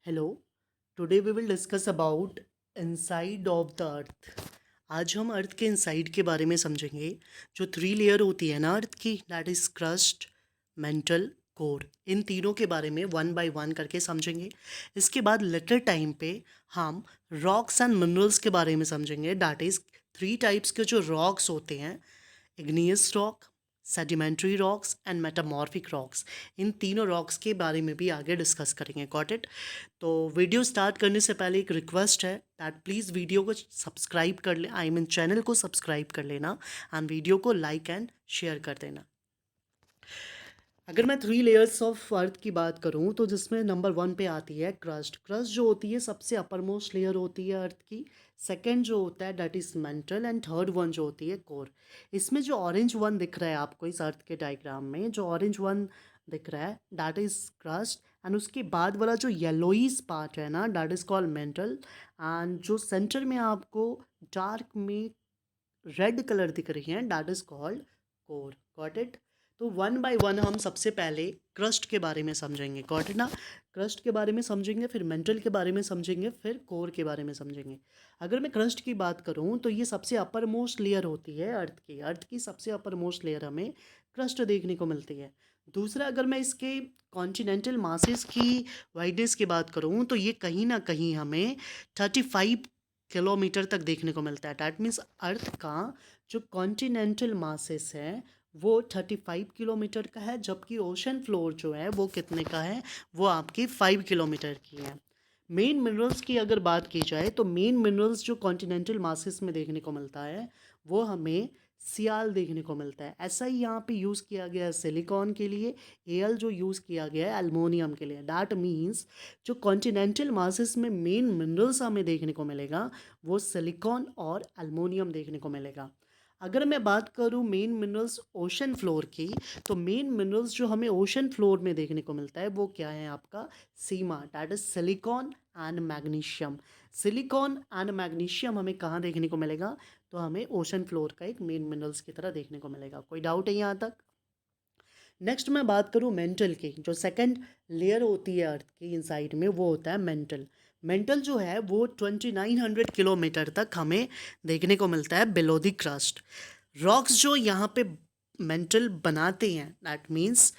Hello, today we will discuss about inside of the earth. आज हम अर्थ के inside के बारे में समझेंगे। जो थ्री लेयर होती है ना अर्थ की, that is crust, mantle, core. इन तीनों के बारे में वन बाय वन करके समझेंगे। इसके बाद लेटर टाइम पे हम रॉक्स एंड मिनरल्स के बारे में समझेंगे। दैट इज थ्री टाइप्स के जो रॉक्स होते हैं, igneous rock, sedimentary rocks and metamorphic rocks. इन तीनों रॉक्स के बारे में भी आगे डिस्कस करेंगे। Got it? तो वीडियो स्टार्ट करने से पहले एक रिक्वेस्ट है दैट प्लीज़ वीडियो को सब्सक्राइब कर ले, आई मीन चैनल को सब्सक्राइब कर लेना एंड वीडियो को लाइक एंड शेयर कर देना। अगर मैं थ्री लेयर्स ऑफ अर्थ की बात करूं तो जिसमें नंबर वन पे आती है क्रस्ट। क्रस्ट जो होती है सबसे अपर मोस्ट लेयर होती है अर्थ की। सेकंड जो होता है that is mental and third one जो होती है कोर। इसमें जो ऑरेंज वन दिख रहा है आपको इस अर्थ के डायग्राम में, जो ऑरेंज वन दिख रहा है दैट इज क्रस्ट। एंड उसके बाद वाला जो येलोइस पार्ट है ना, that is called mental. And जो सेंटर में आपको डार्क में रेड कलर दिख रही हैं that is called core. Got it? तो वन बाय वन हम सबसे पहले क्रस्ट के बारे में समझेंगे। गॉट इट ना? क्रस्ट के बारे में समझेंगे, फिर मेंटल के बारे में समझेंगे, फिर कोर के बारे में समझेंगे। अगर मैं क्रस्ट की बात करूं तो ये सबसे अपर मोस्ट लेयर होती है अर्थ की। अर्थ की सबसे अपर मोस्ट लेयर हमें क्रस्ट देखने को मिलती है। दूसरा, अगर मैं इसके कॉन्टिनेंटल मासेस की वाइडनेस की बात करूं तो ये कहीं ना कहीं हमें 35 किलोमीटर तक देखने को मिलता है। डैट मीन्स अर्थ का जो कॉन्टिनेंटल मासेस है वो 35 किलोमीटर का है, जबकि ओशन फ्लोर जो है वो कितने का है, वो आपकी 5 किलोमीटर की है। मेन मिनरल्स की अगर बात की जाए तो मेन मिनरल्स जो कॉन्टिनेंटल मासेस में देखने को मिलता है वो हमें सियाल देखने को मिलता है। ऐसा ही यहाँ पे यूज़ किया गया है सिलिकॉन के लिए, एल जो यूज़ किया गया है एल्युमिनियम के लिए। दैट मीन्स जो कॉन्टिनेंटल मासेस में मेन मिनरल्स हमें देखने को मिलेगा वो सिलिकॉन और एल्युमिनियम देखने को मिलेगा। अगर मैं बात करूँ मेन मिनरल्स ओशन फ्लोर की, तो मेन मिनरल्स जो हमें ओशन फ्लोर में देखने को मिलता है वो क्या है आपका sima, that is silicon and magnesium. Silicon and magnesium हमें कहाँ देखने को मिलेगा, तो हमें ओशन फ्लोर का एक मेन मिनरल्स की तरह देखने को मिलेगा। कोई डाउट है यहाँ तक? नेक्स्ट मैं बात करूँ मेंटल की, जो सेकंड लेयर होती है अर्थ की इनसाइड में वो होता है मेंटल। मेंटल जो है वो 2900 किलोमीटर तक हमें देखने को मिलता है बिलो द क्रस्ट। रॉक्स जो यहाँ पे मेंटल बनाते हैं, that means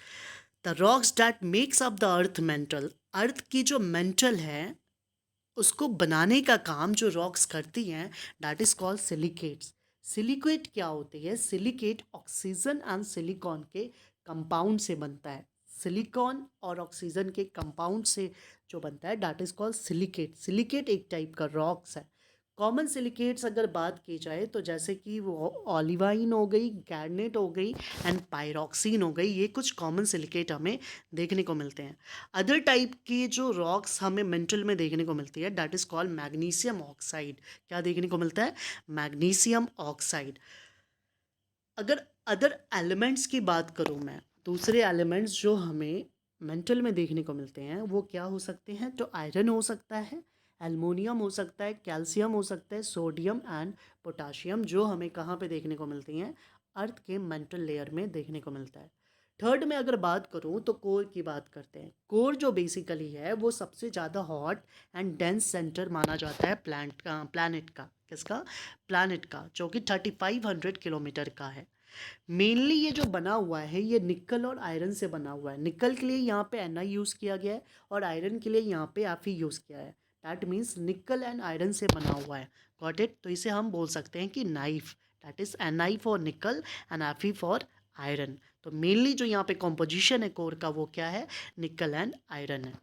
the rocks that makes up the Earth mantle. Earth की जो मेंटल है उसको बनाने का काम जो रॉक्स करती हैं that is called silicates. Silicate क्या होती है? सिलिकेट ऑक्सीजन एंड सिलिकॉन के कंपाउंड से बनता है। सिलिकॉन और ऑक्सीजन के कंपाउंड से जो बनता है that is called silicate. Silicate एक टाइप का रॉक्स है। कॉमन सिलिकेट्स अगर बात की जाए तो जैसे कि वो ऑलिवाइन हो गई, गैरनेट हो गई एंड पायरोक्सिन हो गई, ये कुछ कॉमन सिलिकेट हमें देखने को मिलते हैं। अदर टाइप की जो रॉक्स हमें मेंटल में देखने को मिलती है that is called magnesium oxide. क्या देखने को मिलता है? Magnesium oxide. अगर अदर एलिमेंट्स की बात करूँ मैं, दूसरे एलिमेंट्स जो हमें मेंटल में देखने को मिलते हैं वो क्या हो सकते हैं? तो आयरन हो सकता है, एल्युमिनियम हो सकता है, कैल्शियम हो सकता है, सोडियम एंड पोटाशियम, जो हमें कहाँ पे देखने को मिलती हैं? अर्थ के मेंटल लेयर में देखने को मिलता है। थर्ड में अगर बात करूँ तो कोर की बात करते हैं। कोर जो बेसिकली है वो सबसे ज़्यादा हॉट एंड डेंस सेंटर माना जाता है प्लानट का। किसका? प्लानट का, जो कि 3500 किलोमीटर का है। मेनली ये जो बना हुआ है ये निकल और आयरन से बना हुआ है। निकल के लिए यहाँ पे Na यूज़ किया गया है और आयरन के लिए यहाँ पे Fe यूज़ किया है। दैट मीन्स निकल एंड आयरन से बना हुआ है। Got it? तो इसे हम बोल सकते हैं कि knife, that is Ni for निकल एंड Fe फॉर आयरन। तो मेनली जो यहाँ पे कॉम्पोजिशन है कोर का वो क्या है? निकल एंड आयरन है।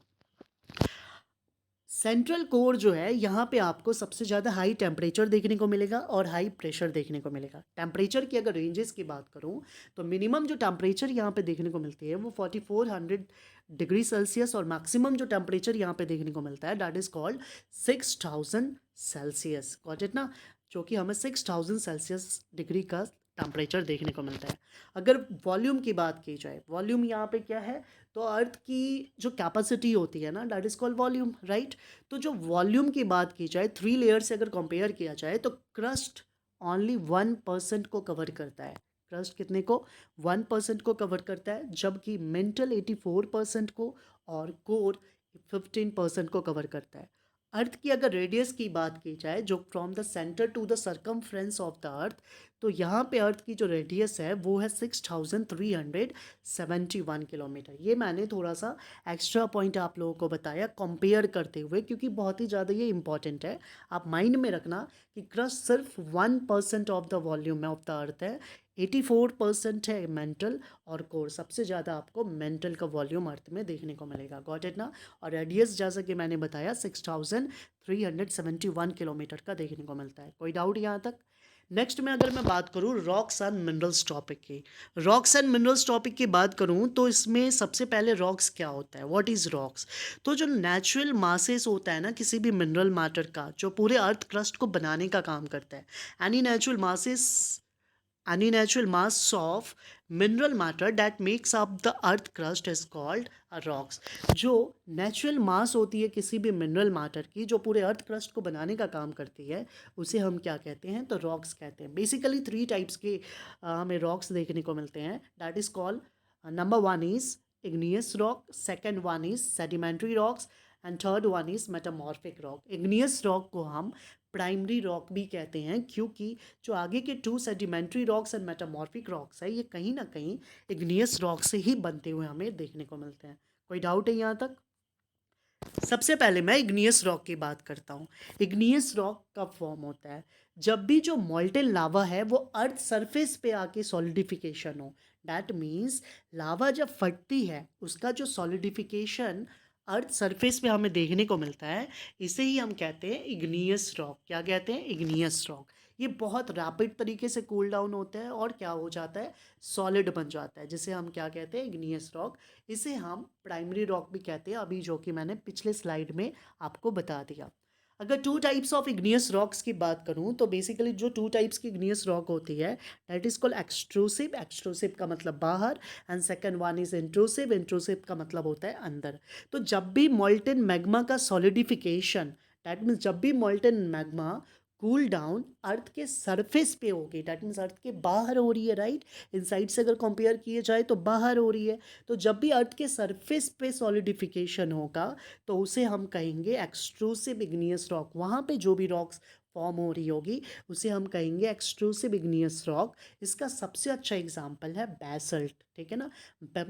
सेंट्रल कोर जो है यहाँ पे आपको सबसे ज़्यादा हाई टेम्परेचर देखने को मिलेगा और हाई प्रेशर देखने को मिलेगा। टेम्परेचर की अगर रेंजेस की बात करूँ तो मिनिमम जो टेम्परेचर यहाँ पे देखने को मिलती है वो 4400 डिग्री सेल्सियस, और मैक्सिमम जो टेम्परेचर यहाँ पे देखने को मिलता है that is called 6000 Celsius. Got it ना? जो कि हमें 6000 सेल्सियस डिग्री का टेम्परेचर देखने को मिलता है। अगर वॉल्यूम की बात की जाए, वॉल्यूम यहाँ पे क्या है, तो अर्थ की जो कैपेसिटी होती है ना that is called volume, right? तो जो वॉल्यूम की बात की जाए थ्री लेयर से अगर कंपेयर किया जाए तो क्रस्ट ओनली 1% को कवर करता है। क्रस्ट कितने को? 1% को कवर करता है, जबकि मेंटल 84% को और कोर 15% को कवर करता है। अर्थ की अगर रेडियस की बात की जाए, जो from the centre to the circumference of the earth, तो यहाँ पे अर्थ की जो रेडियस है वो है 6371 किलोमीटर। ये मैंने थोड़ा सा एक्स्ट्रा पॉइंट आप लोगों को बताया कंपेयर करते हुए, क्योंकि बहुत ही ज़्यादा ये इंपॉर्टेंट है। आप माइंड में रखना कि क्रस्ट सिर्फ 1% of the volume of the अर्थ है, 84% है मेंटल और कोर। सबसे ज़्यादा आपको मेंटल का वॉल्यूम अर्थ में देखने को मिलेगा। गॉट इट ना। और रेडियस जैसा कि मैंने बताया 6371 किलोमीटर का देखने को मिलता है। कोई डाउट यहाँ तक? नेक्स्ट में अगर मैं बात करूँ रॉक्स एंड मिनरल्स टॉपिक की, रॉक्स एंड मिनरल्स टॉपिक की बात करूँ तो इसमें सबसे पहले रॉक्स क्या होता है, व्हाट इज़ रॉक्स। तो जो नेचुरल मासेस होता है ना किसी भी मिनरल मैटर का, जो पूरे अर्थ क्रस्ट को बनाने का काम करता है, any natural masses, any natural mass of mineral matter that makes up the earth crust is called a rocks। जो नेचुरल मास होती है किसी भी मिनरल मैटर की, जो पूरे अर्थ क्रस्ट को बनाने का काम करती है, उसे हम क्या कहते हैं, तो रॉक्स कहते हैं। बेसिकली 3 टाइप्स के हमें रॉक्स देखने को मिलते हैं। That is called, number 1 is igneous rock, second one is sedimentary rocks and third one is metamorphic rock। igneous rock को हम प्राइमरी रॉक भी कहते हैं, क्योंकि जो आगे के 2 sedimentary rocks and metamorphic rocks है, ये कहीं ना कहीं इग्नियस रॉक से ही बनते हुए हमें देखने को मिलते हैं। कोई डाउट है यहाँ तक? सबसे पहले मैं इग्नियस रॉक की बात करता हूँ। इग्नियस रॉक कब फॉर्म होता है? जब भी जो मॉल्टेन लावा है वो अर्थ सरफेस पे आके सॉलिडिफिकेशन हो। डैट मीन्स लावा जब फटती है उसका जो सॉलिडिफिकेशन अर्थ सरफेस पे हमें देखने को मिलता है, इसे ही हम कहते हैं इग्नियस रॉक। क्या कहते हैं? Igneous rock. ये बहुत रैपिड तरीके से कूल डाउन होता है और क्या हो जाता है, सॉलिड बन जाता है, जिसे हम क्या कहते हैं, इग्नियस रॉक। इसे हम प्राइमरी रॉक भी कहते हैं, अभी जो कि मैंने पिछले स्लाइड में आपको बता दिया। अगर 2 टाइप्स ऑफ इग्नियस रॉक्स की बात करूं तो बेसिकली जो 2 टाइप्स की इग्नियस रॉक होती है, that is called extrusive. Extrusive का मतलब बाहर, and second one is intrusive. Intrusive का मतलब होता है अंदर। तो जब भी मॉल्टेन मैग्मा का सॉलिडिफिकेशन, दैट मीन्स जब भी मॉल्टेन मैग्मा कूल डाउन अर्थ के सरफेस पे होगी, दैट मीन्स अर्थ के बाहर हो रही है, राइट। इनसाइड से अगर कंपेयर किए जाए तो बाहर हो रही है। तो जब भी अर्थ के सरफेस पे सॉलिडिफिकेशन होगा तो उसे हम कहेंगे एक्सट्रूसिव इग्नियस रॉक। वहाँ पे जो भी रॉक्स फॉर्म हो रही होगी उसे हम कहेंगे एक्सट्रूसिव इग्नियस रॉक। इसका सबसे अच्छा एग्जाम्पल है बैसल्ट, ठीक है ना।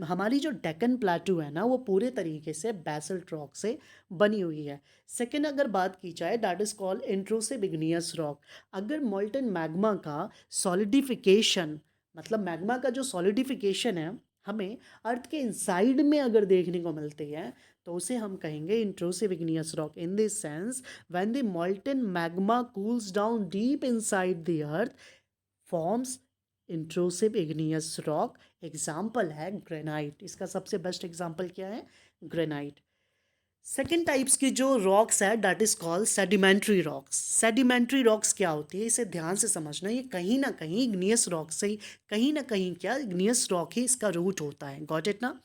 हमारी जो डेक्कन प्लेटू है ना, वो पूरे तरीके से बैसल्ट रॉक से बनी हुई है। सेकेंड अगर बात की जाए, that is called intrusive igneous rock. अगर मोल्टन मैग्मा का सॉलिडिफिकेशन, मतलब मैग्मा का जो सॉलिडिफिकेशन है हमें अर्थ के इनसाइड में अगर देखने को मिलती है, तो उसे हम कहेंगे intrusive igneous rock. In this sense, when the molten magma cools down deep inside the earth, forms intrusive igneous rock. Example है ग्रेनाइट। इसका सबसे बेस्ट एग्जाम्पल क्या है? ग्रेनाइट। सेकेंड टाइप्स की जो रॉक्स है, that is called sedimentary rocks. Sedimentary rocks क्या होती है, इसे ध्यान से समझना। ये कहीं ना कहीं इग्नियस रॉक से ही, कहीं ना कहीं क्या, इग्नियस रॉक ही इसका रूट होता है। गॉट इट ना।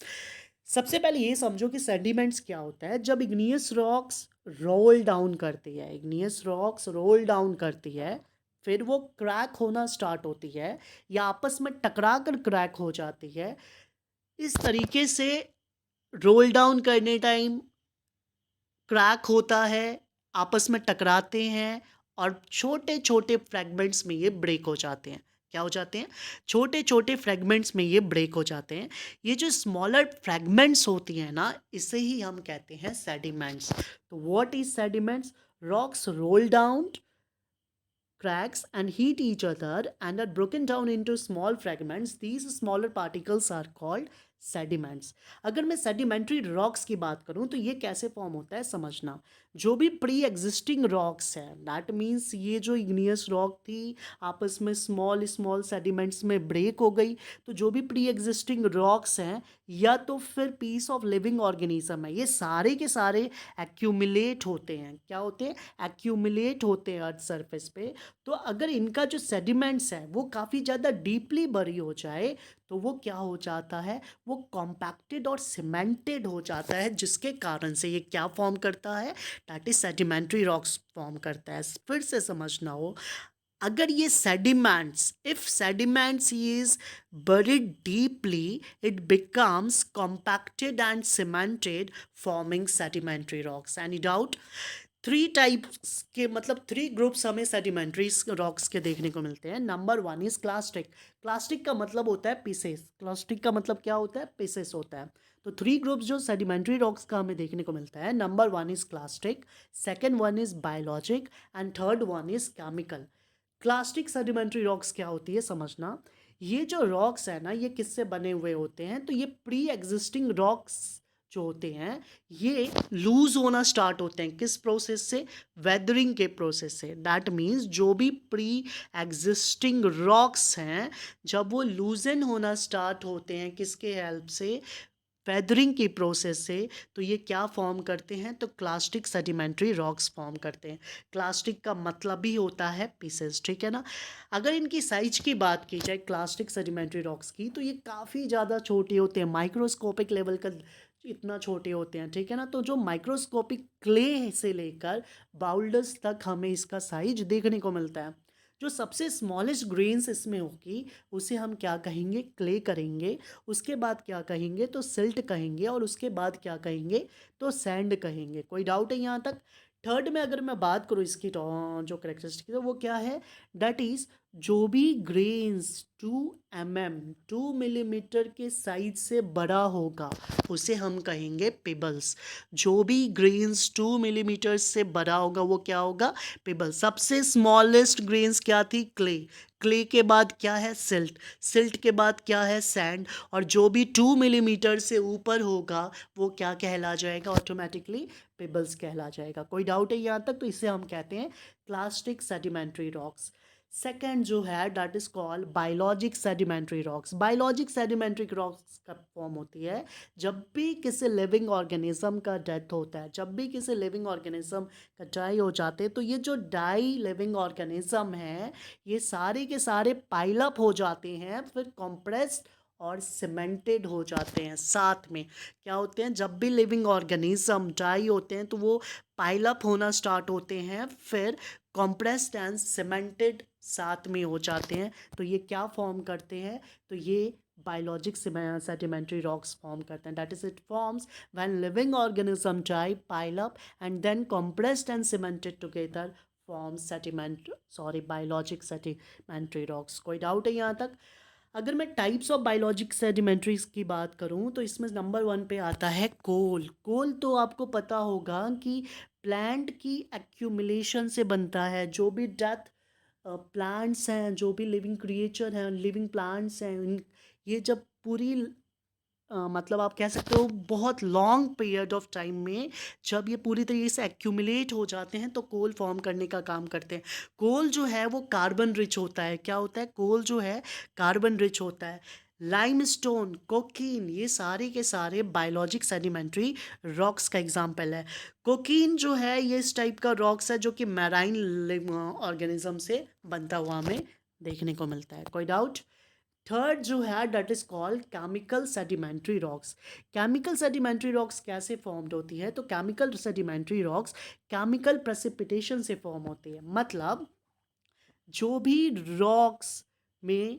सबसे पहले ये समझो कि सेडिमेंट्स क्या होता है। जब इग्नियस रॉक्स रोल डाउन करती है, इग्नियस रॉक्स रोल डाउन करती है, फिर वो क्रैक होना स्टार्ट होती है या आपस में टकरा कर क्रैक हो जाती है। इस तरीके से रोल डाउन करने टाइम क्रैक होता है, आपस में टकराते हैं और छोटे छोटे फ्रैगमेंट्स में ये ब्रेक हो जाते हैं। क्या हो जाते हैं? छोटे छोटे फ्रैगमेंट्स में ये ब्रेक हो जाते हैं। ये जो स्मॉलर फ्रैगमेंट्स होती हैं ना, इसे ही हम कहते हैं सेडिमेंट्स। तो what is sediments? Rocks roll down, cracks and heat each other and are broken down into small fragments. These smaller particles are called sediments. अगर मैं सेडिमेंट्री रॉक्स की बात करूं तो ये कैसे फॉर्म होता है समझना। जो भी प्री एग्जिस्टिंग रॉक्स है, दैट मीन्स ये जो इग्नियस रॉक थी आपस में स्मॉल स्मॉल सेडिमेंट्स में ब्रेक हो गई, तो जो भी प्री एग्जिस्टिंग रॉक्स हैं या तो फिर पीस ऑफ लिविंग ऑर्गेनिज्म है, ये सारे के सारे एक्यूमुलेट होते हैं। क्या होते हैं? एक्यूमुलेट होते हैं अर्थ सरफेस पे। तो अगर इनका जो सेडिमेंट्स है वो काफ़ी ज़्यादा डीपली बरी हो जाए तो वो क्या हो जाता है, वो कॉम्पैक्टेड और सीमेंटेड हो जाता है, जिसके कारण से ये क्या फॉर्म करता है, that is sedimentary rocks form करता है। फिर से समझना हो, अगर ये sediments, if sediments is buried deeply, it becomes compacted and cemented, forming sedimentary rocks. Any doubt? Three types के मतलब थ्री ग्रुप्स हमें सेडिमेंट्री रॉक्स के देखने को मिलते हैं. Number one is clastic. Clastic का मतलब होता है पीसेस. क्लास्टिक का मतलब क्या होता है? पीसेस होता है. तो थ्री ग्रुप्स जो सेडिमेंट्री रॉक्स का हमें देखने को मिलता है, number one is clastic, second one is biologic and third one is chemical. Clastic sedimentary rocks क्या होती है समझना. ये जो रॉक्स है ना, ये किससे बने हुए होते हैं? तो ये प्री एग्जिस्टिंग रॉक्स जो होते हैं, ये लूज होना स्टार्ट होते हैं. किस प्रोसेस से? वेदरिंग के प्रोसेस से. दैट मीन्स जो भी प्री एग्जिस्टिंग रॉक्स हैं, जब वो लूजन होना स्टार्ट होते हैं, किसके हेल्प से? वेदरिंग की प्रोसेस से, तो ये क्या फॉर्म करते हैं? तो क्लास्टिक सेडिमेंट्री रॉक्स फॉर्म करते हैं. क्लास्टिक का मतलब ही होता है पीसेस, ठीक है ना. अगर इनकी साइज की बात की जाए क्लास्टिक सेडिमेंट्री रॉक्स की, तो ये काफ़ी ज़्यादा छोटे होते हैं, माइक्रोस्कोपिक लेवल का इतना छोटे होते हैं, ठीक है ना. तो जो माइक्रोस्कोपिक क्ले से लेकर बाउल्डर्स तक हमें इसका साइज देखने को मिलता है. जो सबसे स्मॉलेस्ट ग्रेन्स इसमें होगी, उसे हम क्या कहेंगे? क्ले करेंगे. उसके बाद क्या कहेंगे? तो सिल्ट कहेंगे. और उसके बाद क्या कहेंगे? तो सैंड कहेंगे. कोई डाउट है यहाँ तक? थर्ड में अगर मैं बात करूँ इसकी जो करेक्टरिस्टिक, तो वो क्या है? दैट इज़ जो भी ग्रेन्स 2 mm 2 मिलीमीटर के साइज से बड़ा होगा, उसे हम कहेंगे पेबल्स. जो भी ग्रेन्स 2 मिलीमीटर से बड़ा होगा, वो क्या होगा? पेबल. सबसे स्मॉलेस्ट ग्रेन्स क्या थी? क्ले. क्ले के बाद क्या है? सिल्ट. सिल्ट के बाद क्या है? सैंड. और जो भी 2 मिलीमीटर से ऊपर होगा, वो क्या कहला जाएगा? ऑटोमेटिकली पेबल्स कहला जाएगा. कोई डाउट है यहाँ तक? तो इसे हम कहते हैं क्लास्टिक सेडिमेंट्री रॉक्स. सेकेंड जो है, that is called biologic sedimentary rocks. Biologic sedimentary rocks का फॉर्म होती है जब भी किसी लिविंग ऑर्गेनिज्म का डेथ होता है, जब भी किसी लिविंग ऑर्गेनिज्म का डाई हो जाते हैं, तो ये जो डाई लिविंग ऑर्गेनिज्म है, ये सारे के सारे पाइल अप हो जाते हैं, फिर कॉम्प्रेस्ड और सीमेंटेड हो जाते हैं. साथ में क्या होते हैं? जब भी लिविंग ऑर्गेनिज्म डाई होते हैं, तो वो पाइल अप होना स्टार्ट होते हैं, फिर कॉम्प्रेस्ड एंड सीमेंटेड साथ में हो जाते हैं. तो ये क्या फॉर्म करते हैं? तो ये बायोलॉजिक सेडिमेंट्री रॉक्स फॉर्म करते हैं. That is it forms when living organism die, pile up and then compressed and cemented together form biologic sedimentary rocks. कोई डाउट है यहाँ तक? अगर मैं टाइप्स ऑफ बायोलॉजिक सेडिमेंट्रीज की बात करूं, तो इसमें नंबर वन पे आता है कोल. कोल तो आपको पता होगा कि प्लांट की एक्यूमुलेशन से बनता है. जो भी डेथ प्लांट्स हैं, जो भी लिविंग क्रिएचर हैं, लिविंग प्लांट्स हैं, ये जब पूरी मतलब आप कह सकते हो बहुत लॉन्ग पीरियड ऑफ टाइम में जब ये पूरी तरीके से एक्यूमुलेट हो जाते हैं, तो कोल फॉर्म करने का काम करते हैं. कोल जो है वो कार्बन रिच होता है. क्या होता है? कोल जो है कार्बन रिच होता है. लाइमस्टोन, कोकीन, ये सारे के सारे बायोलॉजिक सेडिमेंट्री रॉक्स का एग्जाम्पल है. कोकीन जो है, ये इस टाइप का रॉक्स है जो कि मैराइन ऑर्गेनिज्म से बनता हुआ हमें देखने को मिलता है. कोई डाउट? थर्ड जो है, that is called chemical sedimentary rocks. Chemical sedimentary rocks कैसे फॉर्म्ड होती है? तो chemical sedimentary rocks chemical precipitation से फॉर्म होती है. मतलब जो भी रॉक्स में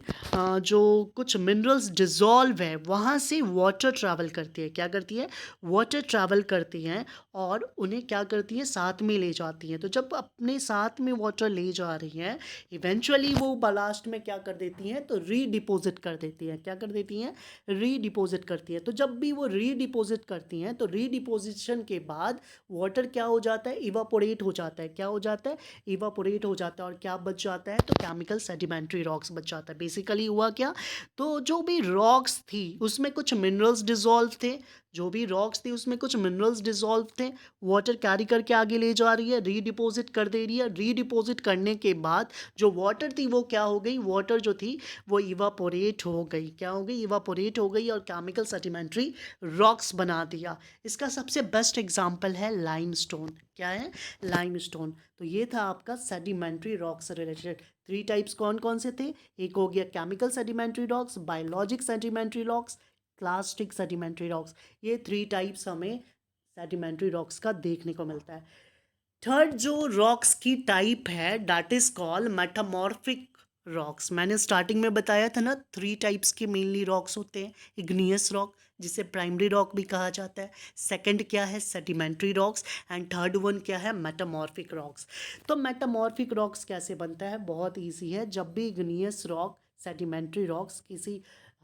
जो कुछ मिनरल्स डिज़ोल्व है, वहाँ से वाटर ट्रैवल करती है. क्या करती है? वाटर ट्रैवल करती हैं और उन्हें क्या करती है? साथ में ले जाती हैं. तो जब अपने साथ में वाटर ले जा रही हैं, इवेंचुअली वो लास्ट में क्या कर देती हैं? तो रीडिपोजिट कर देती हैं. क्या कर देती हैं? रीडिपोजिट करती हैं. तो जब भी वो रीडिपोजिट करती हैं, तो रीडिपोजिशन के बाद वाटर क्या हो जाता है? इवापोरेट हो जाता है. क्या हो जाता है? इवापोरेट हो जाता है. और क्या बच जाता है? तो केमिकल सेडिमेंट्री रॉक्स बच जाता है. बेसिकली हुआ क्या? तो जो भी रॉक्स थी उसमें कुछ मिनरल्स डिजोल्व थे. जो भी रॉक्स थी उसमें कुछ मिनरल्स डिजोल्व थे. वाटर कैरी करके आगे ले जा रही है, रीडिपोजिट कर दे रही है. रीडिपोजिट करने के बाद जो वाटर थी वो क्या हो गई? वाटर जो थी वो इवापोरेट हो गई. क्या हो गई? इवापोरेट हो गई और केमिकल सेडिमेंट्री रॉक्स बना दिया. इसका सबसे बेस्ट एग्जाम्पल है लाइमस्टोन. क्या है? लाइमस्टोन. तो ये था आपका सेडिमेंट्री रॉक्स से रिलेटेड. थ्री टाइप्स कौन कौन से थे? एक हो गया chemical sedimentary rocks, biologic sedimentary rocks, clastic sedimentary rocks. ये थ्री टाइप्स हमें सेडिमेंट्री रॉक्स का देखने को मिलता है. थर्ड जो रॉक्स की टाइप है that is called metamorphic rocks. मैंने स्टार्टिंग में बताया था ना, 3 टाइप्स के मेनली रॉक्स होते हैं। इग्नियस रॉक जिसे प्राइमरी रॉक भी कहा जाता है, सेकंड क्या है sedimentary rocks, and third one क्या है मेटामॉर्फिक रॉक्स। तो मेटामॉर्फिक रॉक्स कैसे बनता है, बहुत ईजी है। जब भी इग्नियस रॉक, सेडिमेंट्री रॉक्स किसी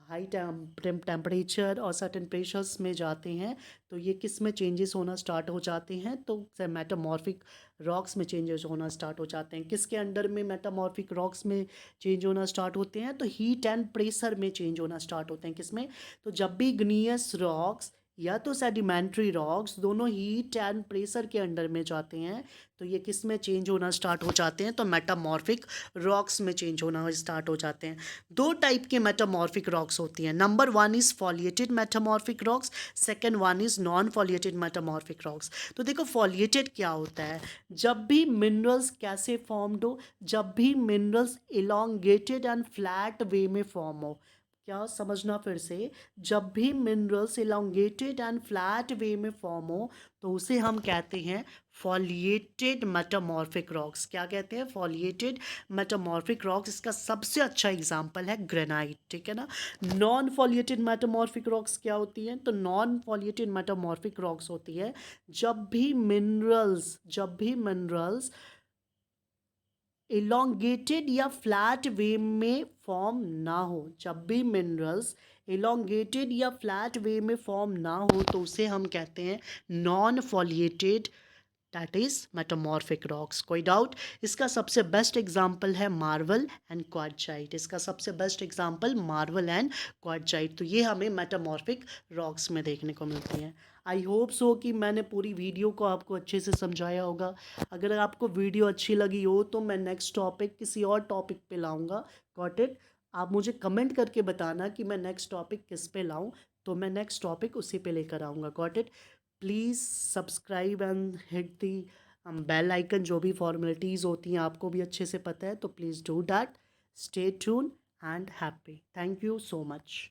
हाई टेम्परेचर और सर्टेन प्रेशर्स में जाते हैं तो ये किस में चेंजेस होना स्टार्ट हो जाते हैं, तो मेटामॉर्फिक रॉक्स में चेंजेस होना स्टार्ट हो जाते हैं। किसके अंडर में मेटामॉर्फिक रॉक्स में चेंज होना स्टार्ट होते हैं, तो हीट एंड प्रेशर में चेंज होना स्टार्ट होते हैं। किसमें, तो जब भी इग्नियस रॉक्स या तो सेडिमेंट्री रॉक्स दोनों हीट एंड प्रेशर के अंडर में जाते हैं तो ये किस में चेंज होना स्टार्ट हो जाते हैं, तो मेटामॉर्फिक रॉक्स में चेंज होना स्टार्ट हो जाते हैं। 2 टाइप के मेटामॉर्फिक रॉक्स होती हैं। Number 1 is foliated metamorphic rocks, second one is non foliated metamorphic rocks. तो देखो फॉलिएटेड क्या होता है, जब भी मिनरल्स कैसे फॉर्म्ड हो, जब भी minerals elongated and flat way में फॉर्म हो। क्या समझना फिर से, जब भी minerals elongated and flat way में फॉर्म हो तो उसे हम कहते हैं फॉलिएटेड मेटामॉर्फिक रॉक्स। क्या कहते हैं, फॉलिएटेड मेटामॉर्फिक रॉक्स। इसका सबसे अच्छा एग्जांपल है ग्रेनाइट, ठीक है ना। नॉन फॉलिएटेड मेटामॉर्फिक रॉक्स क्या होती हैं, तो नॉन फॉलिएटेड मेटामॉर्फिक रॉक्स होती है जब भी मिनरल्स इलोंगेटेड या फ्लैट वे में फॉर्म ना हो। जब भी मिनरल्स इलोंगेटेड या फ्लैट वे में फॉर्म ना हो तो उसे हम कहते हैं non foliated, that is metamorphic rocks. कोई डाउट, इसका सबसे बेस्ट एग्जांपल है मार्वल एंड क्वार्टजाइट। इसका सबसे best example marble and quartzite. तो ये हमें मेटामॉर्फिक रॉक्स में देखने को मिलती हैं। आई होप सो कि मैंने पूरी वीडियो को आपको अच्छे से समझाया होगा। अगर आपको वीडियो अच्छी लगी हो तो मैं नेक्स्ट टॉपिक किसी और टॉपिक पे लाऊंगा। Got it. आप मुझे कमेंट करके बताना कि मैं नेक्स्ट टॉपिक किस पे लाऊं, तो मैं नेक्स्ट टॉपिक उसी पे लेकर आऊँगा। Got it. Please subscribe and hit the bell icon. जो भी फॉर्मेलिटीज़ होती हैं आपको भी अच्छे से पता है, तो please do that. Stay tune and happy. Thank you so much.